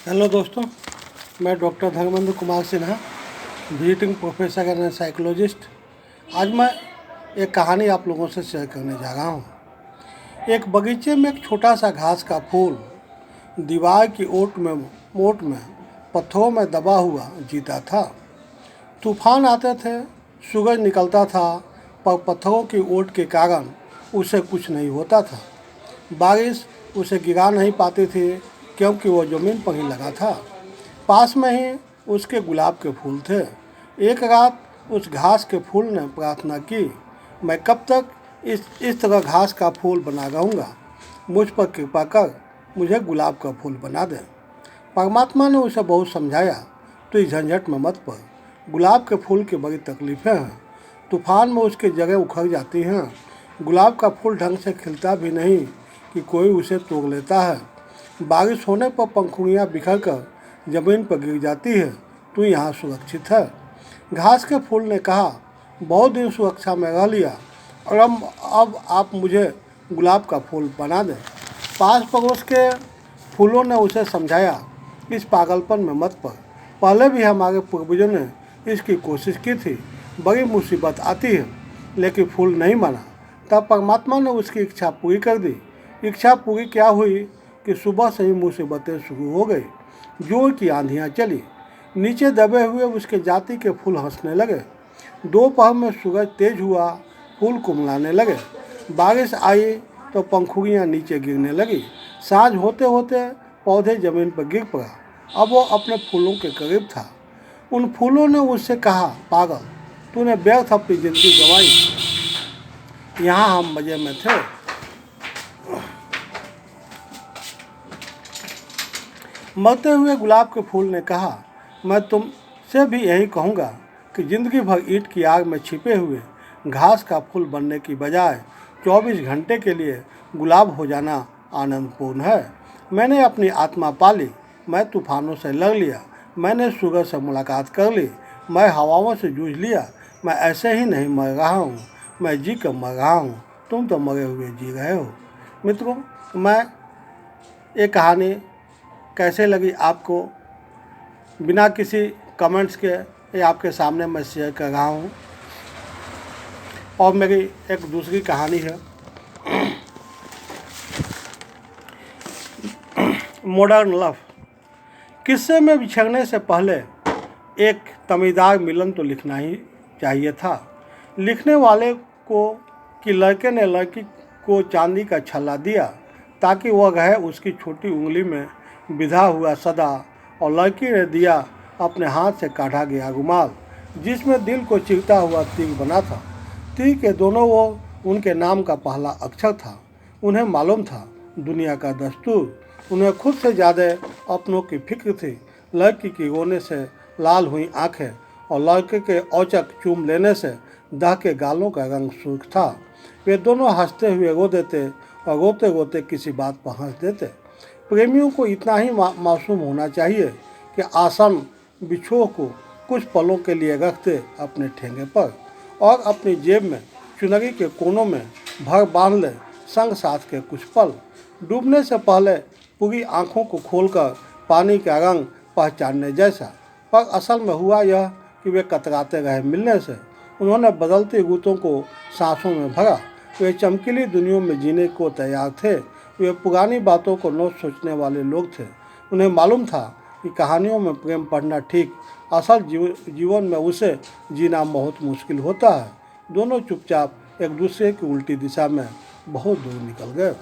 Hello दोस्तों, मैं doctor Dharmendra Kumar Sinha, visiting professor and psychologist. आज मैं एक कहानी आप लोगों से शेयर करने जा रहा हूँ। एक बगीचे में एक छोटा सा घास का फूल दीवार की ओट में पत्थरों में दबा हुआ जीता था। तूफान आते थे, सूरज निकलता था, पर पत्थरों की ओट के कारण उसे कुछ नहीं होता था। बारिश उसे गिरा नहीं पाती थी क्योंकि वो ज़मीन पर ही लगा था। पास में ही उसके गुलाब के फूल थे। एक रात उस घास के फूल ने प्रार्थना की, मैं कब तक इस तरह घास का फूल बना रहूँगा, मुझ पर कृपा कर मुझे गुलाब का फूल बना दे। परमात्मा ने उसे बहुत समझाया, तो इस झंझट में मत पड़, गुलाब के फूल की बड़ी तकलीफ़ें हैं। तूफान में उसकी जगह उखड़ जाती हैं। गुलाब का फूल ढंग से खिलता भी नहीं कि कोई उसे तोड़ लेता है। बारिश होने पर पंखुड़ियाँ बिखर कर जमीन पर गिर जाती है। तू यहाँ सुरक्षित है। घास के फूल ने कहा, बहुत दिन सुरक्षा में रह लिया और अब आप मुझे गुलाब का फूल बना दें। पास पड़ोस के फूलों ने उसे समझाया, इस पागलपन में मत पड़, पहले भी हमारे पूर्वजों ने इसकी कोशिश की थी, बड़ी मुसीबत आती है। लेकिन फूल नहीं माना। तब परमात्मा ने उसकी इच्छा पूरी कर दी। इच्छा पूरी क्या हुई कि सुबह से ही मुसीबतें शुरू हो गई। जोर की आंधियाँ चली। नीचे दबे हुए उसके जाति के फूल हंसने लगे। दोपहर में सूरज तेज हुआ, फूल कुमलाने लगे। बारिश आई तो पंखुड़ियाँ नीचे गिरने लगी। सांझ होते होते पौधे जमीन पर गिर पड़ा। अब वो अपने फूलों के करीब था। उन फूलों ने उससे कहा, पागल, तूने व्यर्थ अपनी जिंदगी गंवाई, यहाँ हम मजे में थे। मरते हुए गुलाब के फूल ने कहा, मैं तुमसे भी यही कहूँगा कि ज़िंदगी भर ईंट की आग में छिपे हुए घास का फूल बनने की बजाय 24 घंटे के लिए गुलाब हो जाना आनंदपूर्ण है। मैंने अपनी आत्मा पाली, मैं तूफानों से लड़ लिया, मैंने सूरज से मुलाकात कर ली, मैं हवाओं से जूझ लिया। मैं ऐसे ही नहीं मर रहा हूँ, मैं जी कर मर रहा हूँ, तुम तो मरे हुए जी रहे हो। मित्रों, मैं ये कहानी कैसे लगी आपको, बिना किसी कमेंट्स के ये आपके सामने मैं शेयर कर रहा हूँ। और मेरी एक दूसरी कहानी है, मॉडर्न लव। किस्से में बिछड़ने से पहले एक तमीदार मिलन तो लिखना ही चाहिए था। लिखने वाले को कि लड़के ने लड़की को चांदी का छल्ला दिया ताकि वह रहे उसकी छोटी उंगली में बिधा हुआ सदा, और लड़की ने दिया अपने हाथ से काटा गया रुमाल जिसमें दिल को चीरता हुआ तीर बना था। तीर के दोनों वो उनके नाम का पहला अक्षर था। उन्हें मालूम था दुनिया का दस्तूर, उन्हें खुद से ज़्यादा अपनों की फिक्र थी। लड़की की रोने से लाल हुई आंखें और लड़के के औचक चूम लेने से दाह के गालों का रंग सुर्ख था। वे दोनों हंसते हुए रो देते और रोते रोते किसी बात पर हंस देते। प्रेमियों को इतना ही मासूम होना चाहिए कि आसन बिछोह को कुछ पलों के लिए रखते अपने ठेंगे पर और अपनी जेब में चुनरी के कोनों में भर बांध ले संग साथ के कुछ पल। डूबने से पहले पूरी आंखों को खोलकर पानी का रंग पहचानने जैसा। पर असल में हुआ यह कि वे कतराते रहे मिलने से। उन्होंने बदलती रुतों को सांसों में भरा। वे चमकीली दुनिया में जीने को तैयार थे। वे पुरानी बातों को न सोचने वाले लोग थे। उन्हें मालूम था कि कहानियों में प्रेम पढ़ना ठीक, असल जीवन में उसे जीना बहुत मुश्किल होता है। दोनों चुपचाप एक दूसरे की उल्टी दिशा में बहुत दूर निकल गए।